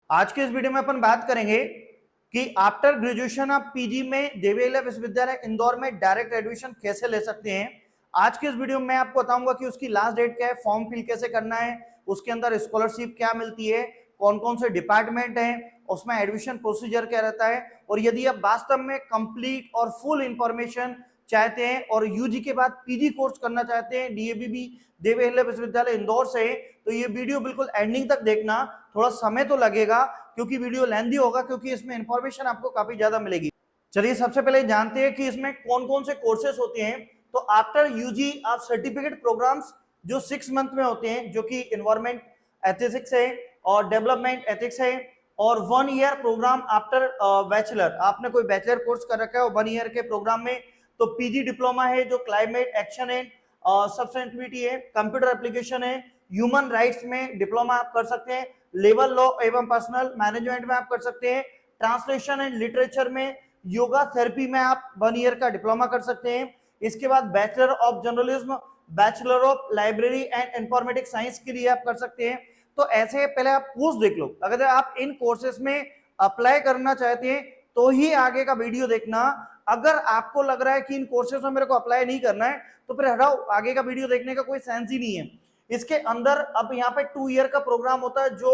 आज के इस वीडियो में अपन बात करेंगे कि आफ्टर ग्रेजुएशन आप पीजी में देवीअहिल्या विश्वविद्यालय इंदौर में डायरेक्ट एडमिशन कैसे ले सकते हैं। आज के इस वीडियो में मैं आपको बताऊंगा कि उसकी लास्ट डेट क्या है, फॉर्म फिल कैसे करना है, उसके अंदर स्कॉलरशिप क्या मिलती है, कौन कौन से डिपार्टमेंट हैं, उसमें एडमिशन प्रोसीजर क्या रहता है, और यदि आप वास्तव में कंप्लीट और फुल इंफॉर्मेशन चाहते हैं और यूजी के बाद पीजी कोर्स करना चाहते हैं डीएवीबी देवीअहिल्या विश्वविद्यालय इंदौर से, तो ये वीडियो बिल्कुल एंडिंग तक देखना। थोड़ा समय तो लगेगा क्योंकि वीडियो लेंथी होगा, क्योंकि इसमें इंफॉर्मेशन आपको काफी ज्यादा मिलेगी। चलिए सबसे पहले जानते हैं कि इसमें कौन कौन से कोर्सेज होते हैं। तो आफ्टर यूजी आप सर्टिफिकेट प्रोग्राम्स जो 6 मंथ में होते हैं, जो कि एनवायरमेंट एथिक्स है और डेवलपमेंट एथिक्स है, और 1 ईयर प्रोग्राम आफ्टर बैचलर, आपने कोई बैचलर कोर्स कर रखा है 1 ईयर के प्रोग्राम में, तो पीजी डिप्लोमा है जो क्लाइमेट एक्शन एंड सस्टेनेबिलिटी है, कंप्यूटर एप्लीकेशन है, ह्यूमन राइट्स में डिप्लोमा आप कर सकते हैं, लेबर लॉ एवं पर्सनल मैनेजमेंट में आप कर सकते हैं, ट्रांसलेशन एंड लिटरेचर में, योगा थेरेपी में आप 1 ईयर का डिप्लोमा कर सकते हैं। इसके बाद bachelor of journalism, bachelor of library and informatics science के लिए आप कर सकते हैं। तो ऐसे पहले आप कोर्स देख लो, अगर आप इन कोर्सेज में अप्लाई करना चाहते हैं तो ही आगे का वीडियो देखना। अगर आपको लग रहा है कि इन कोर्सेज में मेरे को अप्लाई नहीं करना है तो फिर हटाओ, आगे का वीडियो देखने का कोई सेंस ही नहीं है। इसके अंदर अब यहाँ पे 2 ईयर का प्रोग्राम होता है जो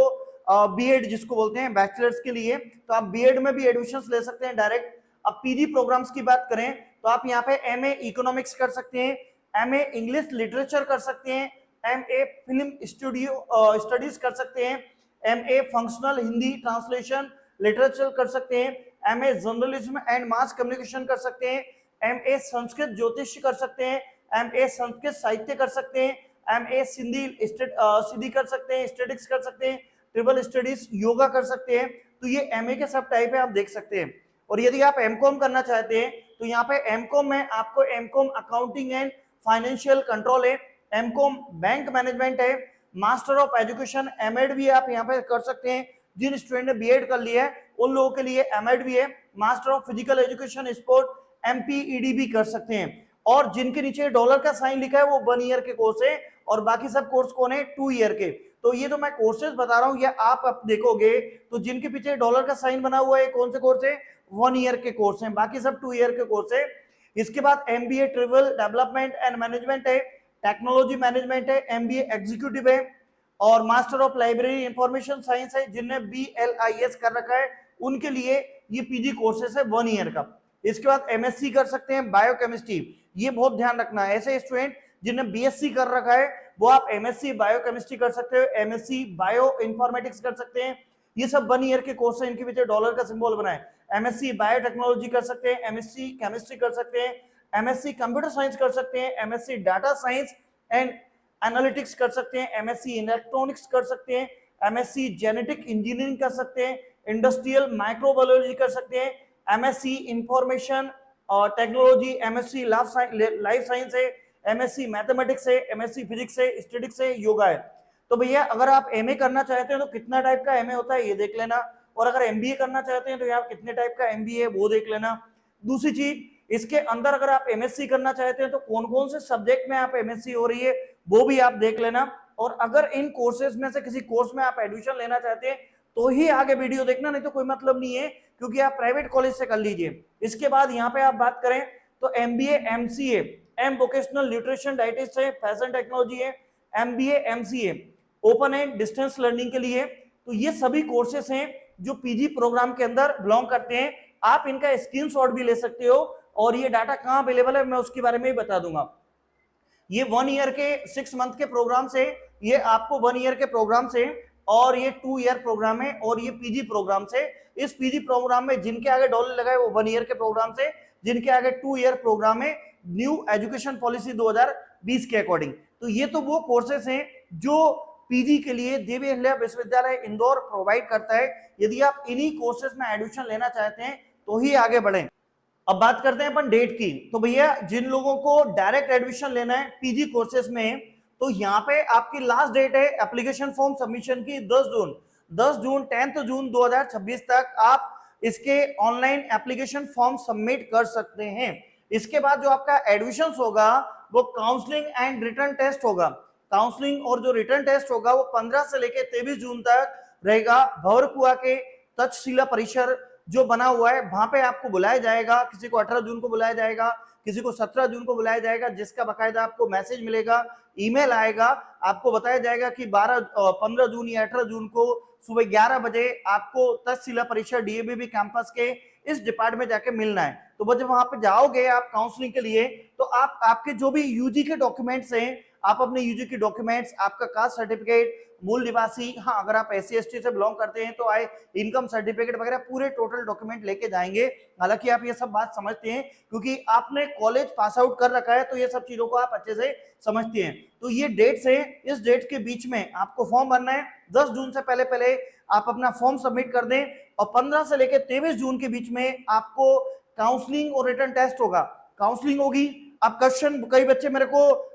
बीएड जिसको बोलते हैं बैचलर्स के लिए, तो आप बीएड में भी एडमिशन ले सकते हैं डायरेक्ट। अब पीजी प्रोग्राम्स की बात करें तो आप यहाँ पे एमए इकोनॉमिक्स कर सकते हैं, एमए इंग्लिश लिटरेचर कर सकते हैं, एमए फिल्म स्टडीज कर सकते हैं, MA functional Hindi translation literature कर सकते हैं, MA journalism and mass communication कर सकते हैं, एमए संस्कृत ज्योतिष कर सकते हैं, एमए संस्कृत साहित्य कर सकते हैं, एमए सिंधी कर सकते हैं, स्टैटिस्टिक्स कर सकते हैं, ट्रिपल स्टडीज योगा कर सकते हैं। तो ये एमए के सब टाइप है, आप देख सकते हैं। और यदि आप एमकॉम करना चाहते हैं तो यहाँ पे एमकॉम में आपको MCom accounting and financial control है, एमकॉम बैंक मैनेजमेंट है, मास्टर ऑफ एजुकेशन एमएड भी आप यहाँ पे कर सकते हैं। जिन स्टूडेंट ने बीएड कर लिया है उन लोगों के लिए एमएड भी है, master of physical education sport MPEd भी कर सकते हैं। और जिनके नीचे डॉलर का साइन लिखा है वो 1 ईयर के कोर्स है, और बाकी सब कोर्स कौन है 2 ईयर के। तो ये तो मैं कोर्सेज बता रहा हूँ, ये आप देखोगे तो जिनके पीछे डॉलर का साइन बना हुआ है कौन से कोर्स है, 1 ईयर के कोर्स हैं, बाकी सब 2 ईयर के कोर्स है। इसके बाद MBA triple development and management है, टेक्नोलॉजी मैनेजमेंट है, एमबीए एग्जीक्यूटिव है, और master of library information science है। जिनने बीएलआईएस कर रखा है उनके लिए ये पीजी कोर्सेस है 1 ईयर का। इसके बाद एमएससी कर सकते हैं बायोकेमिस्ट्री, ये बहुत ध्यान रखना है। ऐसे स्टूडेंट जिन्हें बीएससी कर रखा है वो आप एमएससी बायोकेमिस्ट्री कर सकते हो, एमएससी बायो इंफॉर्मेटिक्स कर सकते हैं। ये सब 1 ईयर के कोर्स है, इनके पीछे डॉलर का सिंबल बना है। एमएससी बायोटेक्नोलॉजी कर सकते हैं, एमएससी केमिस्ट्री कर सकते हैं, एमएससी कंप्यूटर साइंस कर सकते हैं, MSc data science and analytics कर सकते हैं, एमएससी इलेक्ट्रॉनिक्स कर सकते हैं, एमएससी जेनेटिक इंजीनियरिंग कर सकते हैं, इंडस्ट्रियल माइक्रोबायोलॉजी कर सकते हैं, एमएससी इंफॉर्मेशन और टेक्नोलॉजी, एमएससी लाइफ साइंस है, एमएससी मैथमेटिक्स है, एमएससी फिजिक्स है, स्टैटिस्टिक्स है, योगा है। तो भैया अगर आप एमए करना चाहते हैं तो कितना टाइप का एमए होता है ये देख लेना, और अगर एमबीए करना चाहते हैं तो यहाँ कितने टाइप का एमबीए है वो देख लेना। दूसरी चीज, इसके अंदर अगर आप एमएससी करना चाहते हैं तो कौन कौन से सब्जेक्ट में आप एमएससी हो रही है वो भी आप देख लेना। और अगर इन कोर्सेज में से किसी कोर्स में आप एडमिशन लेना चाहते हैं तो ही आगे वीडियो देखना, नहीं तो कोई मतलब नहीं है, क्योंकि आप प्राइवेट कॉलेज से कर लीजिए। इसके बाद यहाँ पे आप बात करें तो MBA MCA, M vocational nutrition dietist है, फैशन टेक्नोलॉजी है, MBA MCA open and distance learning के लिए। तो ये सभी कोर्सेस हैं जो पीजी प्रोग्राम के अंदर बिलोंग करते हैं। आप इनका स्क्रीनशॉट भी ले सकते हो, और ये डाटा कहाँ अवेलेबल है मैं उसके बारे में ही बता दूंगा। ये 1 ईयर के 6 मंथ के प्रोग्राम से, ये आपको 1 ईयर के प्रोग्राम से, और ये 2 ईयर प्रोग्राम है, और ये पीजी प्रोग्राम से। इस पीजी प्रोग्राम में जिनके आगे डॉलर लगाए वो 1 ईयर के प्रोग्राम से, जिनके आगे 2 ईयर प्रोग्राम है न्यू एजुकेशन पॉलिसी 2020 के अकॉर्डिंग। तो ये तो वो कोर्सेस हैं जो पीजी के लिए देवीअहिल्या विश्वविद्यालय इंदौर प्रोवाइड करता है। यदि आप इन्हीं कोर्सेज में एडमिशन लेना चाहते हैं तो ही आगे बढ़ें। अब बात करते हैं अपन डेट की। तो भैया जिन लोगों को डायरेक्ट एडमिशन लेना है पीजी कोर्सेज में, तो यहाँ पे आपकी लास्ट डेट है एप्लीकेशन फॉर्म सबमिशन की 10 जून 10 जून 2026 तक आप इसके ऑनलाइन एप्लीकेशन फॉर्म सबमिट कर सकते हैं। इसके बाद जो आपका एडमिशन होगा वो काउंसलिंग एंड रिटर्न टेस्ट होगा। काउंसलिंग और जो रिटर्न टेस्ट होगा वो 15 से लेकर 23 जून तक रहेगा। भंवरकुआ के तक्षशिला परिसर जो बना हुआ है वहां पे आपको बुलाया जाएगा। किसी को 18 जून को बुलाया जाएगा, किसी को 17 जून को बुलाया जाएगा, जिसका बकायदा आपको मैसेज मिलेगा, ईमेल आएगा, आपको बताया जाएगा कि 15 जून या 18 जून को सुबह 11 बजे आपको तक्षशिला परिसर डीएवीबी कैंपस के इस डिपार्टमेंट में जाके मिलना है। तो जब वहां पे जाओगे आप काउंसलिंग के लिए, तो आप आपके जो भी यूजी के डॉक्यूमेंट्स हैं, आप अपने यूजी के डॉक्यूमेंट्स, आपका कास्ट सर्टिफिकेट, मूल निवासी, हाँ अगर आप SC ST से बिलोंग करते हैं तो आए इनकम सर्टिफिकेट वगैरह पूरे टोटल डॉक्यूमेंट लेके जाएंगे। हालांकि आप ये सब बात समझते हैं क्योंकि आपने कॉलेज पास आउट कर रखा है, तो ये सब चीजों को आप अच्छे से समझते हैं। तो ये डेट्स है, इस डेट के बीच में आपको फॉर्म भरना है। 10 जून से पहले पहले आप अपना फॉर्म सबमिट कर दें और 15 से लेकर 23 जून के बीच में आपको काउंसलिंग और रिटर्न टेस्ट होगा। काउंसलिंग होगी। अब क्वेश्चन कई बच्चे मेरे को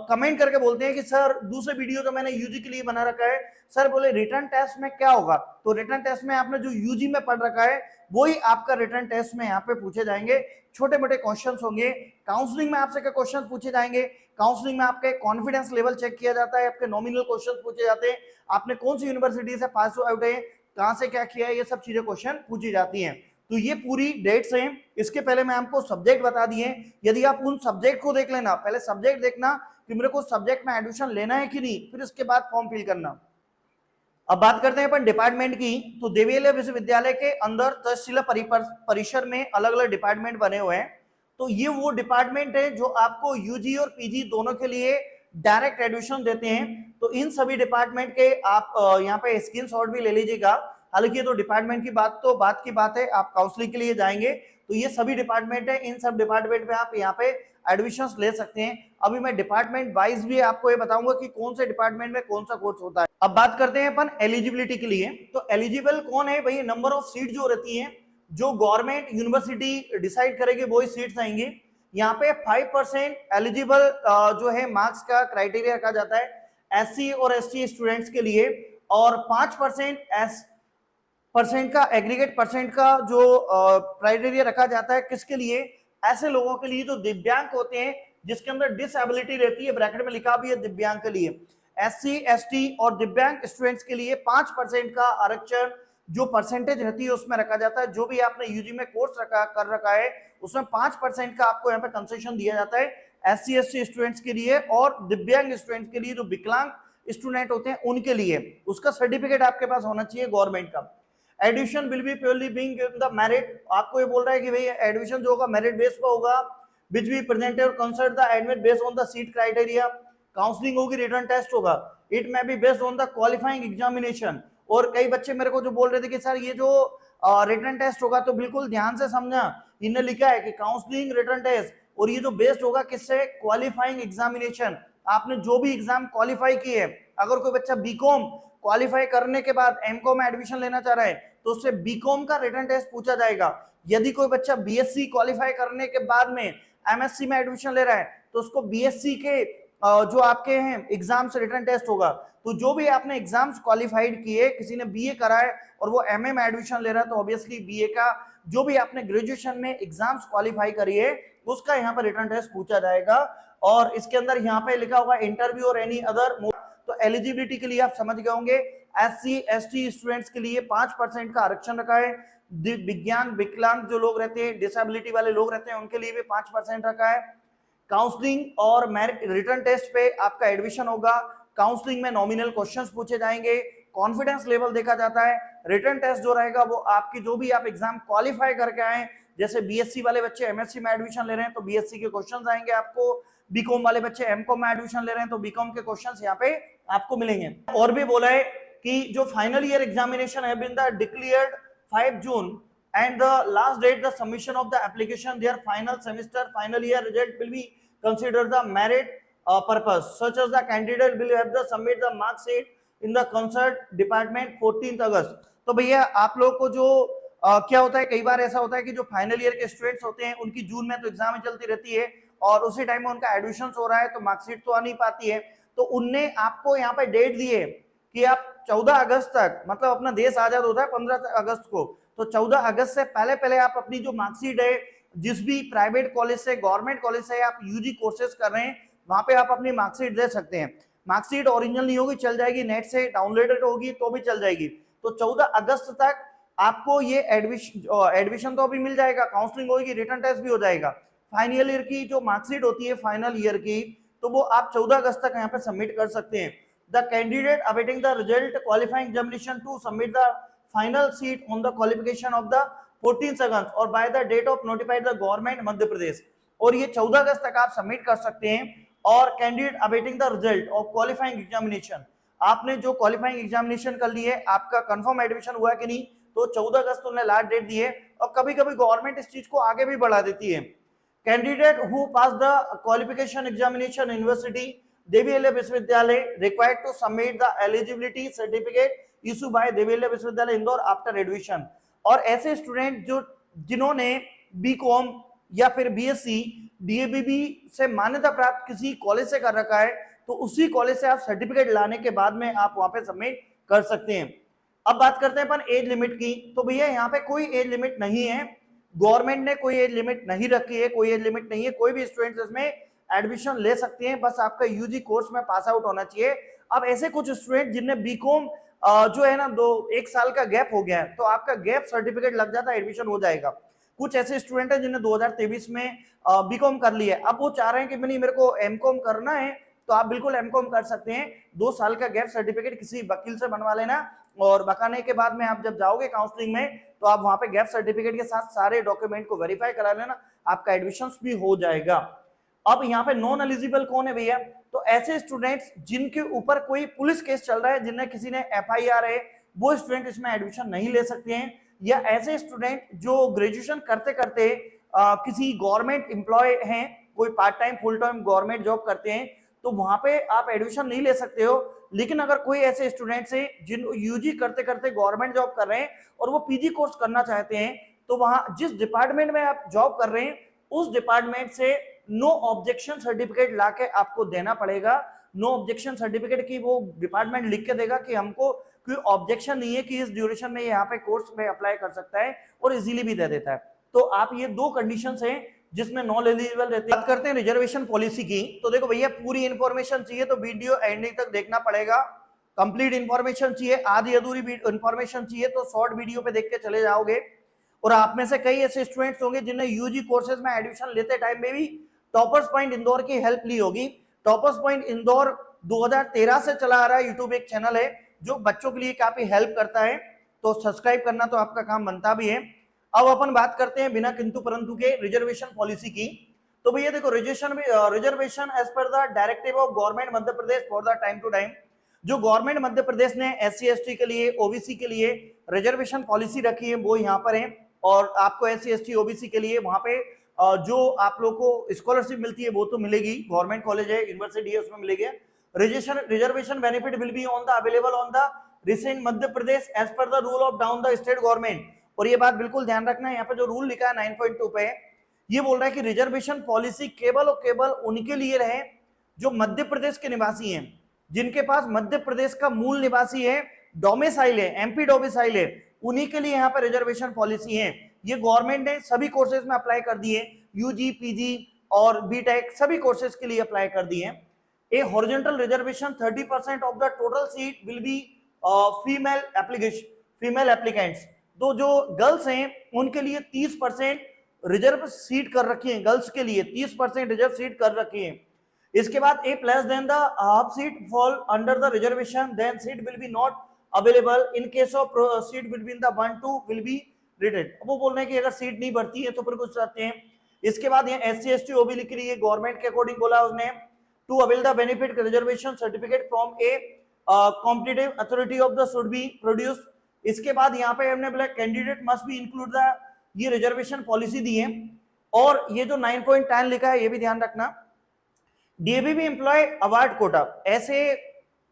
कमेंट करके बोलते हैं कि सर दूसरे वीडियो तो मैंने यूजी के लिए बना रखा है, सर बोले रिटर्न टेस्ट में क्या होगा। तो रिटर्न टेस्ट में आपने जो यूजी में पढ़ रखा है वही आपका रिटर्न टेस्ट में यहाँ पे पूछे जाएंगे। छोटे मोटे क्वेश्चंस होंगे। काउंसलिंग में आपसे क्या क्वेश्चन पूछे जाएंगे, काउंसलिंग में आपके कॉन्फिडेंस लेवल चेक किया जाता है, आपके नॉमिनल क्वेश्चन पूछे जाते हैं, आपने कौन सी यूनिवर्सिटी से पास आउट है, कहां से क्या किया है, ये सब चीजें क्वेश्चन पूछी जाती हैं। तो ये पूरी डेट्स हैं। इसके पहले मैं आपको सब्जेक्ट बता दिए। यदि आप उन सब्जेक्ट को देख लेना, पहले सब्जेक्ट देखना कि मेरे को सब्जेक्ट में एडमिशन लेना है कि नहीं, फिर इसके बाद फॉर्म फिल करना। अब बात करते हैं अपन डिपार्टमेंट की। तो देवीलय विश्वविद्यालय के अंदर तक्षशिला परिसर में अलग अलग डिपार्टमेंट बने हुए हैं। तो ये वो डिपार्टमेंट है जो आपको यूजी और पीजी दोनों के लिए डायरेक्ट एडमिशन देते हैं। तो इन सभी डिपार्टमेंट के आप यहाँ पे स्क्रीनशॉट भी ले लीजिएगा। हालांकि ये तो डिपार्टमेंट की बात की बात है, आप काउंसलिंग के लिए जाएंगे तो ये सभी डिपार्टमेंट है, इन सब डिपार्टमेंट में आप यहाँ पे एडमिशंस ले सकते हैं। अभी मैं डिपार्टमेंट वाइज भी आपको ये बताऊंगा कि कौन से डिपार्टमेंट में कौन सा कोर्स होता है। अब बात करते हैं अपन एलिजिबिलिटी के लिए। तो एलिजिबल कौन है भाई, नंबर ऑफ सीट जो रहती है, जो गवर्नमेंट यूनिवर्सिटी डिसाइड करेगी वही सीट्स आएंगी। यहाँ पे 5% एलिजिबल जो है मार्क्स का क्राइटेरिया रखा जाता है SC और ST स्टूडेंट्स के लिए, और 5% का एग्रीगेट परसेंट का जो क्राइटेरिया रखा जाता है किसके लिए, ऐसे लोगों के लिए जो दिव्यांग होते हैं, जिसके अंदर डिसेबिलिटी रहती है, ब्रैकेट में लिखा भी है दिव्यांग के लिए। SC ST और दिव्यांग स्टूडेंट्स के लिए 5% का आरक्षण जो परसेंटेज रहती है उसमें रखा जाता है। जो भी आपने यूजी में कोर्स कर रखा है उसमें 5% का आपको यहाँ पे कंसेशन दिया जाता है SC ST स्टूडेंट्स के लिए, और दिव्यांग स्टूडेंट्स के लिए जो विकलांग स्टूडेंट होते हैं उनके लिए उसका सर्टिफिकेट आपके पास होना चाहिए गवर्नमेंट का। Admission will B purely being given the merit. आपको ये बोल रहा है कि भाई एडमिशन जो होगा मेरिट बेस पे होगा, विच बी प्रेजेंटेड और consider the admit based on the seat criteria. Counselling होगी, रिटर्न टेस्ट होगा, it may be based on the qualifying examination. और कई बच्चे मेरे को जो बोल रहे थे कि सर ये जो रिटर्न टेस्ट होगा, तो बिल्कुल ध्यान से समझना, इन्हें लिखा है कि काउंसलिंग रिटर्न टेस्ट, और ये जो बेस्ड होगा किससे, क्वालिफाइंग एग्जामिनेशन। आपने जो भी एग्जाम क्वालिफाई किए, अगर कोई बच्चा बीकॉम क्वालिफाई करने के बाद एमकॉम में एडमिशन लेना चाह रहा है तो उससे बीकॉम का रिटर्न टेस्ट पूछा जाएगा। यदि कोई बच्चा बीएससी क्वालिफाई करने के बाद में एमएससी में एडमिशन ले रहा है तो उसको बीएससी के जो आपके हैं एग्जाम से रिटर्न टेस्ट होगा। तो जो भी आपने एग्जाम्स क्वालिफाइड किए, किसी ने बीए करा है और वो एमए में एडमिशन ले रहा है, तो ऑब्वियसली बीए का जो भी आपने ग्रेजुएशन में एग्जाम्स क्वालिफाई करी है उसका यहाँ पर रिटर्न टेस्ट पूछा जाएगा। और इसके अंदर यहाँ पे लिखा होगा इंटरव्यू और एनी अदर। तो एलिजिबिलिटी के लिए आप समझ गए होंगे, SC ST स्टूडेंट्स के लिए 5% का आरक्षण रखा है। विकलांग जो लोग रहते हैं, डिसेबिलिटी वाले लोग रहते हैं, उनके लिए भी 5% रखा है। काउंसलिंग और रिटर्न टेस्ट पे आपका एडमिशन होगा। काउंसलिंग में नॉमिनल क्वेश्चंस पूछे जाएंगे, कॉन्फिडेंस लेवल देखा जाता है। रिटर्न टेस्ट जो रहेगा वो आपकी जो भी आप एग्जाम क्वालिफाई करके आए, जैसे बीएससी वाले बच्चे एमएससी में एडमिशन ले रहे हैं तो बीएससी के क्वेश्चंस आएंगे आपको, बीकॉम वाले बच्चे एमकॉम में एडमिशन ले रहे हैं तो बीकॉम के क्वेश्चंस यहाँ पे आपको मिलेंगे। और भी बोला है कि जो फाइनल ईयर एग्जामिनेशन है been the declared 5 June and the last date the submission of the application their final semester final year result will be considered the merit purpose such as the candidate will have the submit the mark sheet in the concerned department 14th अगस्त। तो भैया आप लोग को जो क्या होता है, कई बार ऐसा होता है कि जो फाइनल ईयर के स्टूडेंट्स होते हैं उनकी जून में तो एग्जाम ही चलती रहती है और उसी टाइम में उनका एडमिशन हो रहा है तो मार्कशीट तो आ नहीं पाती है। तो उनने आपको यहाँ पे डेट दी है कि आप 14 अगस्त तक, मतलब अपना देश आजाद होता है 15 अगस्त को, तो 14 अगस्त से पहले पहले आप अपनी जो मार्कशीट है, जिस भी प्राइवेट कॉलेज से गवर्नमेंट कॉलेज से आप यूजी कोर्सेज कर रहे हैं वहां पे आप अपनी मार्कशीट दे सकते हैं। मार्कशीट ओरिजिनल नहीं होगी चल जाएगी, नेट से डाउनलोडेड होगी तो भी चल जाएगी। तो 14 अगस्त तक आपको ये एडमिशन तो अभी मिल जाएगा, काउंसलिंग होगी, रिटर्न टेस्ट भी हो जाएगा। फाइनल ईयर की जो मार्कशीट होती है फाइनल ईयर की, तो वो आप 14 अगस्त तक यहाँ पे सबमिट कर सकते हैं। The candidate awaiting the result qualifying examination to submit the final seat on the qualification of the 14 August और by the date of notified the government Madhya Pradesh. और ये 14 अगस्त तक आप सबमिट कर सकते हैं। और candidate awaiting the result of qualifying examination, आपने जो क्वालिफाइंग एग्जामिनेशन कर ली है, आपका कंफर्म एडमिशन हुआ है कि नहीं, तो 14 अगस्त उन्होंने लास्ट डेट दी है। और कभी कभी गवर्नमेंट इस चीज को आगे भी बढ़ा देती है। Candidate who pass the qualification examination university Devi Ahilya Vishwavidyalaya required to submit the eligibility certificate issue by Devi Ahilya Vishwavidyalaya Indore after admission. और ऐसे स्टूडेंट जो जिन्होंने बीकॉम या फिर बीएससी डीएबीबी से मान्यता प्राप्त किसी कॉलेज से कर रखा है, तो उसी कॉलेज से आप सर्टिफिकेट लाने के बाद में आप वहां पे सबमिट कर सकते हैं। अब बात करते हैं अपन एज लिमिट की। तो भैया यहाँ पे कोई एज लिमिट नहीं है, गवर्नमेंट ने कोई एज लिमिट नहीं रखी है, कोई एज लिमिट नहीं है, कोई भी स्टूडेंट इसमें एडमिशन ले सकते हैं, बस आपका यूजी कोर्स में पास आउट होना चाहिए। अब ऐसे कुछ स्टूडेंट जिनने बीकॉम जो है ना 1 साल का गैप हो गया है, तो आपका गैप सर्टिफिकेट लग जाता है, एडमिशन हो जाएगा। कुछ ऐसे स्टूडेंट हैं जिन्हें 2023 में बीकॉम कर लिया है, अब वो चाह रहे हैं कि नहीं मेरे को एमकॉम करना है, तो आप बिल्कुल एमकॉम कर सकते हैं। 2 साल का गैप सर्टिफिकेट किसी वकील से बनवा लेना, और बकाने के बाद में आप जब जाओगे काउंसलिंग में, तो आप वहां पे गैप सर्टिफिकेट के साथ सारे डॉक्यूमेंट को वेरीफाई करा लेना, आपका एडमिशन भी हो जाएगा। अब यहाँ पे नॉन एलिजिबल कौन है भैया? तो ऐसे स्टूडेंट्स जिनके ऊपर कोई पुलिस केस चल रहा है, जिन्हें किसी ने एफआईआर है, वो स्टूडेंट इसमें एडमिशन नहीं ले सकते हैं। या ऐसे स्टूडेंट जो ग्रेजुएशन करते करते किसी गवर्नमेंट एम्प्लॉय हैं, कोई part time full time government job करते हैं, तो वहां पे आप एडमिशन नहीं ले सकते हो। लेकिन अगर कोई ऐसे स्टूडेंट्स हैं जिन यूजी करते करते गवर्नमेंट जॉब कर रहे हैं और वो पीजी कोर्स करना चाहते हैं, तो वहां जिस डिपार्टमेंट में आप जॉब कर रहे हैं उस डिपार्टमेंट से नो ऑब्जेक्शन सर्टिफिकेट लाके आपको देना पड़ेगा। नो ऑब्जेक्शन सर्टिफिकेट की वो डिपार्टमेंट लिख के देगा कि हमको कोई ऑब्जेक्शन नहीं है कि इस ड्यूरेशन में यहाँ पे कोर्स में अप्लाई कर सकता है, और इजीली भी दे देता है। तो आप ये 2 कंडीशंस हैं जिसमें नॉन एलिजिबल रहते हैं। बात करते हैं रिजर्वेशन पॉलिसी की। तो देखो भैया, पूरी इंफॉर्मेशन चाहिए तो वीडियो एंडिंग तक देखना पड़ेगा। कंप्लीट इंफॉर्मेशन चाहिए, आधी अधूरी इंफॉर्मेशन चाहिए तो शॉर्ट वीडियो पे देख के चले जाओगे। और आप में से कई ऐसे स्टूडेंट्स होंगे जिन्हें यूजी कोर्सेज में एडमिशन लेते टाइम में भी टॉपर्स पॉइंट इंदौर की हेल्प ली होगी। टॉपर्स पॉइंट इंदौर 2013 से चला आ रहा है, यूट्यूब एक चैनल है जो बच्चों के लिए काफी हेल्प करता है, तो सब्सक्राइब करना तो आपका काम बनता भी है। अब अपन बात करते हैं बिना किंतु परंतु के रिजर्वेशन पॉलिसी की। तो भैया देखो, reservation as per the directive of government Madhya Pradesh for the time to time, जो गवर्नमेंट मध्य प्रदेश ने SC ST के लिए, ओबीसी के लिए रिजर्वेशन पॉलिसी रखी है वो यहाँ पर है। और आपको SC ST OBC के लिए वहां पे जो आप लोग को स्कॉलरशिप मिलती है वो तो मिलेगी, गवर्नमेंट कॉलेज है, यूनिवर्सिटी है, उसमें मिलेगी। Reservation benefit will be on the available on the recent Madhya Pradesh as per the rule of down the state government. और ये बात बिल्कुल ध्यान रखना है, यहाँ पे जो रूल लिखा है 9.2 पे, ये बोल रहा है कि रिजर्वेशन पॉलिसी केवल और केवल उनके लिए रहे जो मध्य प्रदेश के निवासी हैं, जिनके पास मध्य प्रदेश का मूल निवासी है, डोमिसाइल है, एमपी डोमिसाइल है, उन्हीं के लिए यहाँ पे रिजर्वेशन पॉलिसी है। ये गवर्नमेंट ने सभी कोर्सेज में अप्लाई कर दी है, यूजी, पीजी और बीटेक सभी कोर्सेज के लिए अप्लाई कर दी है। ए horizontal reservation 30% of the total seat will B female applicants. तो जो गर्ल्स हैं उनके लिए 30% रिजर्व सीट कर रखी है, गर्ल्स के लिए 30% रिजर्व सीट कर रखी है। इसके बाद A plus then the half seat fall under the reservation, then seat will be not available in case of seat between the 1-2 will be rated. वो बोल रहे हैं कि अगर सीट नहीं बढ़ती है तो फिर कुछ चाहते हैं। इसके बाद ये SC ST OB लिख रही है, गवर्नमेंट के अकॉर्डिंग बोला उसने, to avail the benefit reservation certificate from a competitive authority of the should be produce. इसके बाद यहाँ पे हमने बोला candidate must be include the, ये रिजर्वेशन पॉलिसी दी है। और ये जो 9.10 लिखा है ये भी ध्यान रखना, DABB एम्प्लॉय अवार्ड कोटा, ऐसे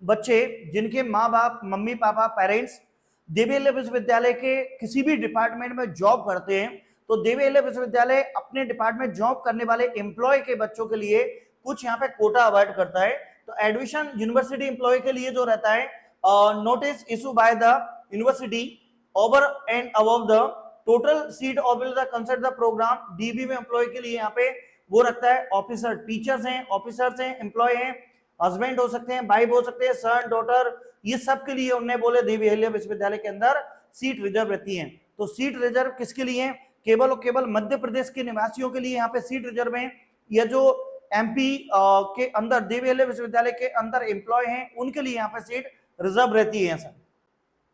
बच्चे जिनके माँ बाप, मम्मी पापा, पेरेंट्स देवील्य विश्वविद्यालय के किसी भी डिपार्टमेंट में जॉब करते हैं, तो देवील्य विश्वविद्यालय अपने डिपार्टमेंट जॉब करने वाले एम्प्लॉय के बच्चों के लिए कुछ यहाँ पे कोटा अवार्ड करता है। तो एडमिशन यूनिवर्सिटी एम्प्लॉय के लिए जो रहता है, notice issue by the university over and above the total seat of the concert the program. DB में एम्प्लॉय के लिए यहाँ पे वो रखता है ऑफिसर, टीचर्स हैं, ऑफिसर्स हैं, एम्प्लॉय हैं, हस्बैंड हो सकते हैं, वाइफ हो सकते हैं, सन, डॉटर, ये सब के लिए उन्होंने बोले देवी अहिल्या विश्वविद्यालय के अंदर सीट रिजर्व रहती है। तो सीट रिजर्व किसके लिए? केवल और केवल मध्य प्रदेश के निवासियों के लिए यहाँ पे सीट रिजर्व है। या जो एमपी के अंदर देवी अहिल्या विश्वविद्यालय के अंदर एम्प्लॉय हैं उनके लिए यहाँ पे सीट रिजर्व रहती है सर।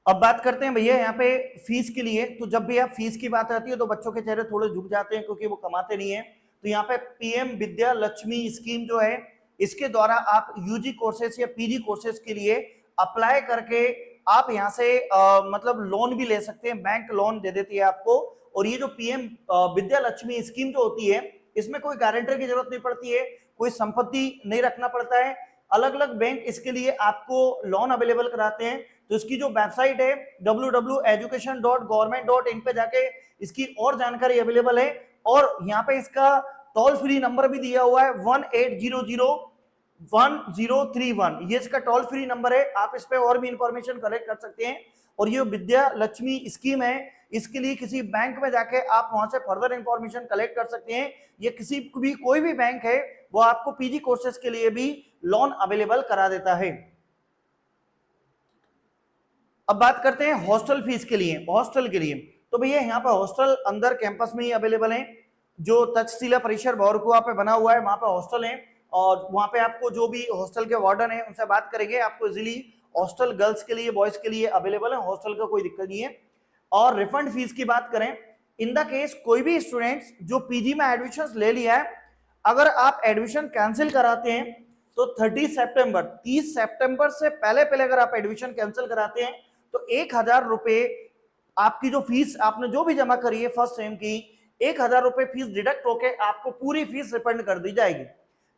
अब बात करते हैं भैया यहाँ पे फीस के लिए। तो जब भी आप फीस की बात आती है तो बच्चों के चेहरे थोड़े झुक जाते हैं क्योंकि वो कमाते नहीं है। तो यहाँ पे पीएम विद्या लक्ष्मी स्कीम जो है इसके द्वारा आप यूजी कोर्सेज या पीजी कोर्सेज के लिए अप्लाई करके आप यहाँ से मतलब लोन भी ले सकते हैं। बैंक लोन दे देती है आपको। और ये जो पीएम विद्या लक्ष्मी स्कीम जो होती है इसमें कोई गारंटर की जरूरत नहीं पड़ती है, कोई संपत्ति नहीं रखना पड़ता है। अलग अलग बैंक इसके लिए आपको लोन अवेलेबल कराते हैं। तो इसकी जो वेबसाइट है www.education.government.in पे जाके इसकी और जानकारी अवेलेबल है। और यहाँ पे इसका टोल फ्री नंबर भी दिया हुआ है 18001031। ये इसका टोल फ्री नंबर है, आप इस पे और भी इंफॉर्मेशन कलेक्ट कर सकते हैं। और ये विद्या लक्ष्मी स्कीम है, इसके लिए किसी बैंक में जाके आप वहां से फर्दर इंफॉर्मेशन कलेक्ट कर सकते हैं। ये किसी भी कोई भी बैंक है वो आपको पीजी कोर्सेज के लिए भी लोन अवेलेबल करा देता है। अब बात करते हैं हॉस्टल फीस के लिए। हॉस्टल के लिए तो भैया यहाँ पे हॉस्टल अंदर कैंपस में ही अवेलेबल है। जो तक्षशिला परिसर भौरकुआ पे बना हुआ है वहां पे हॉस्टल है। और वहां पे आपको जो भी हॉस्टल के वार्डन है उनसे बात करेंगे, आपको इजीली हॉस्टल गर्ल्स के लिए बॉयज के लिए अवेलेबल है। हॉस्टल का कोई दिक्कत नहीं है। और रिफंड फीस की बात करें, इन द केस कोई भी स्टूडेंट्स जो पीजी में एडमिशन ले लिया है, अगर आप एडमिशन कैंसिल कराते हैं तो 30 सितंबर से पहले अगर आप एडमिशन कैंसिल कराते हैं तो 1000 रुपए आपकी जो फीस आपने जो भी जमा करी है फर्स्ट सेम की 1000 रुपए फीस डिडक्ट होके आपको पूरी फीस रिफंड कर दी जाएगी।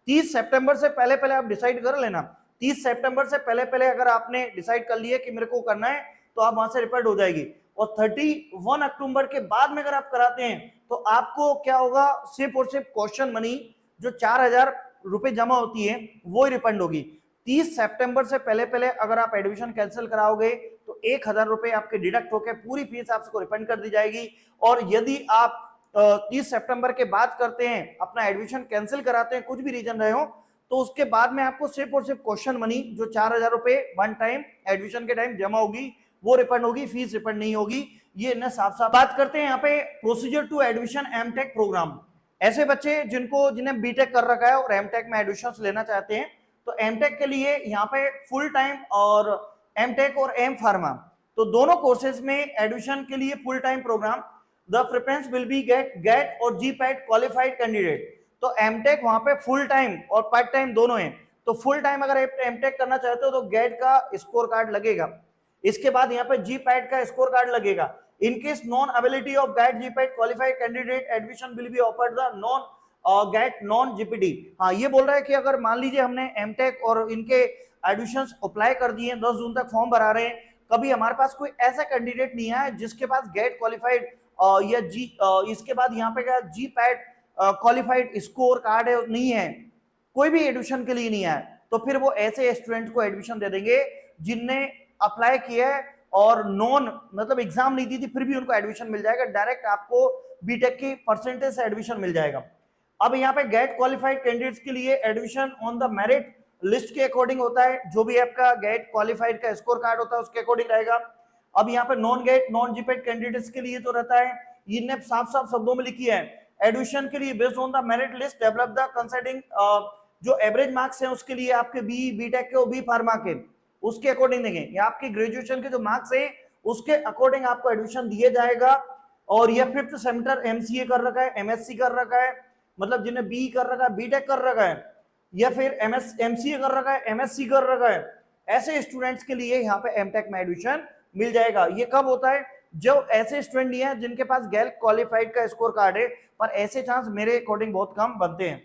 30 सितंबर से पहले आप डिसाइड कर लेना। 30 सितंबर से पहले अगर आपने डिसाइड कर लिया कि मेरे को करना है तो आप वहां से रिफंड हो जाएगी। और 31 अक्टूबर के बाद में अगर आप कराते हैं तो आपको क्या होगा, सिर्फ और सिर्फ क्वेश्चन मनी जो 4000 रुपए जमा होती है वो ही रिफंड होगी। 30 सितंबर से पहले अगर आप एडमिशन कैंसिल कराओगे तो 1000 रुपए आपके डिडक्ट होकर पूरी फीस आपको रिफंड कर दी जाएगी। और यदि आप 30 सितंबर के बाद करते हैं, अपना एडमिशन कैंसिल कराते हैं, कुछ भी रीजन रहे हो, तो उसके बाद में आपको सिर्फ और सिर्फ क्वेश्चन मनी जो 4000 रुपए वन टाइम एडमिशन के टाइम जमा होगी वो रिफंड होगी, फीस रिफंड नहीं होगी। ये ना साफ साफ बात करते हैं यहाँ पे procedure to admission MTech program. ऐसे बच्चे जिन्हें बीटेक कर रखा है और एमटेक में एडमिशन लेना चाहते हैं तो एमटेक के लिए यहाँ पे फुल टाइम और एमटेक और एम फार्मा तो दोनों कोर्सेज में एडमिशन के लिए full time program the preference will be GATE और जीपैट क्वालिफाइड कैंडिडेट। तो एमटेक वहां पे फुल टाइम और पार्ट टाइम दोनों है। तो फुल टाइम अगर एमटेक करना चाहते हो तो गेट का स्कोर कार्ड लगेगा, इसके बाद यहाँ पे जीपैट का स्कोर कार्ड लगेगा। In case non availability of GATE GPAT qualified candidate admission will be offered the non GATE non GPAT. हाँ, ये बोल रहा है कि अगर मान लीजिए हमने एमटेक और इनके एडमिशन अप्लाई कर दिए, 10 जून तक फॉर्म भरा रहे हैं, कभी हमारे पास कोई ऐसा कैंडिडेट नहीं है जिसके पास गेट क्वालिफाइड या इसके बाद यहाँ पे क्या जीपैट क्वालिफाइड स्कोर कार्ड है, नहीं है, कोई भी एडमिशन के लिए नहीं है, तो फिर वो ऐसे स्टूडेंट को एडमिशन दे देंगे जिनने अप्लाई किया है और नॉन मतलब एग्जाम नहीं दी थी फिर भी उनको एडमिशन मिल जाएगा। डायरेक्ट आपको बीटेक की परसेंटेज से एडमिशन मिल जाएगा। अब यहाँ पे गेट क्वालिफाइड कैंडिडेट्स के लिए admission on the merit list के अकॉर्डिंग होता है, जो भी आपका गेट क्वालिफाइड का स्कोर कार्ड होता है उसके अकॉर्डिंग रहेगा। अब यहाँ पे non GATE non GPT candidates के लिए तो रहता है, इन्हें साफ साफ शब्दों में लिखी है एडमिशन के लिए based on the merit list develop the consulting जो एवरेज मार्क्स हैं उसके लिए आपके बीटेक के और बी फार्मा के उसके अकॉर्डिंग देंगे, या आपके ग्रेजुएशन के जो मार्क्स है उसके अकॉर्डिंग आपको एडमिशन दिया जाएगा। और ये 5th सेमेस्टर एमसीए कर रखा है, एमएससी कर रखा है, मतलब जिन्हें बी कर रखा है, बीटेक कर रखा है, या फिर एमसीए कर रखा है, एमएससी कर रखा है, ऐसे स्टूडेंट्स के लिए यहाँ पे एमटेक में एडमिशन मिल जाएगा। ये कब होता है, जब ऐसे स्टूडेंट नहीं है जिनके पास गेट क्वालिफाइड का स्कोर कार्ड है, पर ऐसे चांस मेरे अकॉर्डिंग बहुत कम बनते हैं।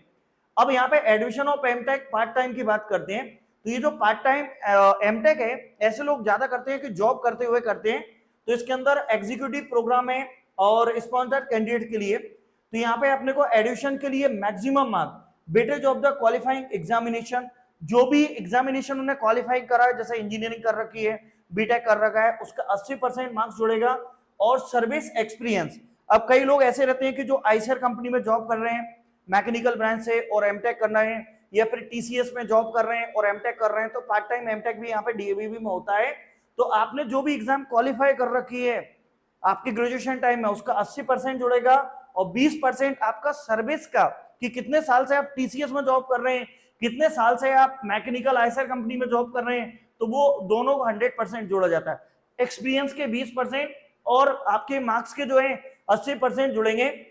अब यहाँ पे admission of MTech part time की बात करते हैं, तो ये जो पार्ट टाइम एमटेक है ऐसे लोग ज्यादा करते हैं कि जॉब करते हुए करते हैं, तो इसके अंदर एग्जीक्यूटिव प्रोग्राम है और स्पॉन्सर्ड कैंडिडेट के लिए। तो यहाँ पे अपने को एडमिशन के लिए maximum marks weightage of the qualifying examination, जो भी एग्जामिनेशन उन्हें क्वालिफाई करा है, जैसे इंजीनियरिंग कर रखी है, बीटेक कर रखा है, उसका 80% मार्क्स जुड़ेगा। और सर्विस एक्सपीरियंस, अब कई लोग ऐसे रहते हैं कि जो आईसीआर कंपनी में जॉब कर रहे हैं मैकेनिकल ब्रांच से और एमटेक करना है, या फिर टीसीएस में जॉब कर रहे हैं और एमटेक कर रहे हैं, तो पार्ट टाइम एमटेक भी यहाँ पे डीएवीबी में होता है। तो आपने जो भी एग्जाम क्वालिफाई कर रखी है आपकी ग्रेजुएशन टाइम में, उसका 80% जुड़ेगा और 20% आपका सर्विस का, कि कितने साल से आप टीसीएस में जॉब कर रहे हैं, कितने साल से आप मैकेनिकल आईसर कंपनी में जॉब कर रहे हैं, तो वो दोनों को 100% जोड़ा जाता है। एक्सपीरियंस के 20% और आपके मार्क्स के जो है 80% जुड़ेंगे।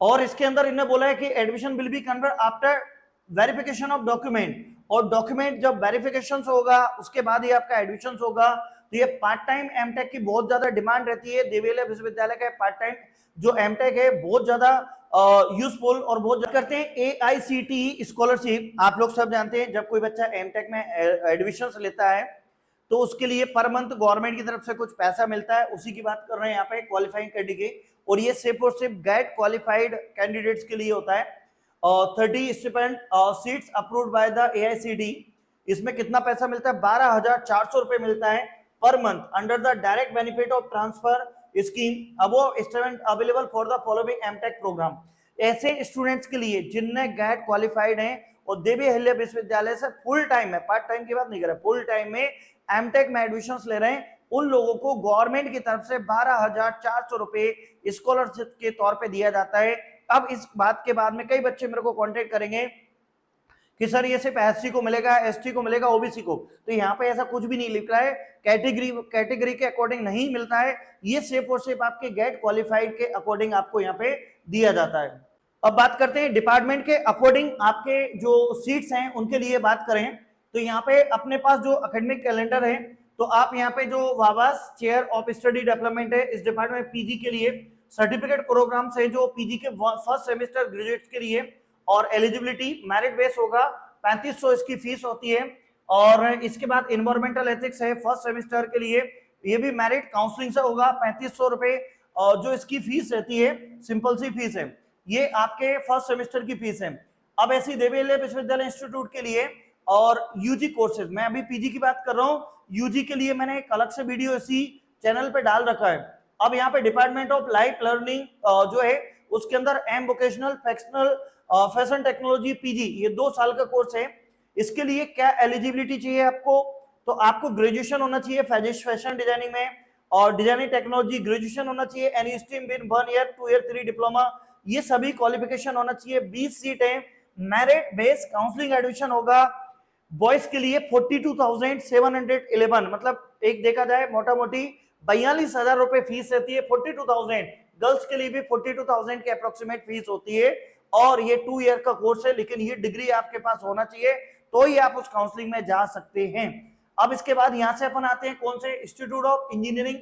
और इसके अंदर इन्होंने बोला है कि admission will B confirm after verification of document, और डॉक्यूमेंट जब वेरिफिकेशन होगा उसके बाद ही आपका एडमिशन होगा। तो ये पार्ट टाइम एमटेक की बहुत ज्यादा डिमांड रहती है। देवीलय विश्वविद्यालय का पार्ट टाइम जो एमटेक है बहुत ज्यादा यूजफुल और बहुत करते हैं। एआईसीटीई स्कॉलरशिप आप लोग सब जानते हैं, जब कोई बच्चा एमटेक में एडमिशन लेता है तो उसके लिए पर मंथ गवर्नमेंट की तरफ से कुछ पैसा मिलता है, उसी की बात कर रहे हैं यहाँ पे क्वालिफाइंग कैंडिडेट। और ये सिर्फ और सिर्फ गेट क्वालिफाइड कैंडिडेट्स के लिए होता है। 30 stipend seats approved by the AICT. इसमें कितना पैसा मिलता है? 12,400 रुपए मिलता है पर month under the direct benefit of transfer scheme. अब student available for the following MTech program. ऐसे स्टूडेंट्स के लिए जिनने गेट क्वालिफाइड हैं और देवी अहिल्या विश्वविद्यालय से फुल टाइम में, पार्ट टाइम की बात नहीं कर रहे, फुल टाइम में एमटेक में एडमिशन ले रहे हैं, उन लोगों को गवर्नमेंट की तरफ से 12,400 रुपए स्कॉलरशिप के तौर पे दिया जाता है। अब इस बात के बाद में कई बच्चे मेरे को कांटेक्ट करेंगे कि सर ये सिर्फ एससी को मिलेगा, एसटी को मिलेगा, ओबीसी को, तो यहाँ पे ऐसा कुछ भी नहीं लिख रहा है। कैटेगरी के अकॉर्डिंग नहीं मिलता है, ये सिर्फ और सिर्फ आपके गेट क्वालिफाइड के अकॉर्डिंग आपको यहाँ पे दिया जाता है। अब बात करते हैं डिपार्टमेंट के अकॉर्डिंग आपके जो सीट्स हैं उनके लिए बात करें तो यहाँ पे अपने पास जो एकेडमिक कैलेंडर है, तो आप यहाँ पे जो वावास चेयर ऑफ स्टडी डेवलपमेंट है, इस डिपार्टमेंट पीजी के लिए सर्टिफिकेट प्रोग्राम है जो पीजी के फर्स्ट सेमेस्टर ग्रेजुएट्स के लिए, और एलिजिबिलिटी मेरिट बेस होगा, 3500 इसकी फीस होती है। और इसके बाद इन्वायरमेंटल एथिक्स है फर्स्ट सेमेस्टर के लिए, ये भी मेरिट काउंसलिंग से होगा, 3500 रुपए और जो इसकी फीस रहती है सिंपल सी फीस है, ये आपके फर्स्ट सेमेस्टर की फीस है। अब ऐसी देवी अहिल्या विश्वविद्यालय इंस्टीट्यूट के लिए और यूजी कोर्सेज, मैं अभी पीजी की बात कर रहा हूँ, यूजी के लिए मैंने एक अलग से वीडियो इसी चैनल पे डाल रखा है। अब यहाँ पे डिपार्टमेंट ऑफ लाइफ लर्निंग जो है उसके अंदर M vocational fashion technology PG, ये 2 साल का कोर्स है। इसके लिए क्या एलिजिबिलिटी चाहिए आपको? तो आपको ग्रेजुएशन होना चाहिए फैशन डिजाइनिंग में और डिजाइनिंग टेक्नोलॉजी, ग्रेजुएशन होना चाहिए any stream with 1 year 2 year 3 diploma, ये सभी क्वालिफिकेशन होना चाहिए। 20 सीट है, मेरिट बेस्ड काउंसलिंग एडमिशन होगा। बॉयज के लिए 42,711, मतलब एक देखा जाए मोटा मोटी 42,000 रुपए फीस रहती है 42,000। गर्ल्स के लिए भी 42,000 के अप्रोक्सीमेट फीस होती है और ये 2 ईयर का कोर्स है, लेकिन ये डिग्री आपके पास होना चाहिए तो ही आप उस काउंसलिंग में जा सकते हैं। अब इसके बाद यहां से अपन आते हैं कौन से, इंस्टीट्यूट ऑफ इंजीनियरिंग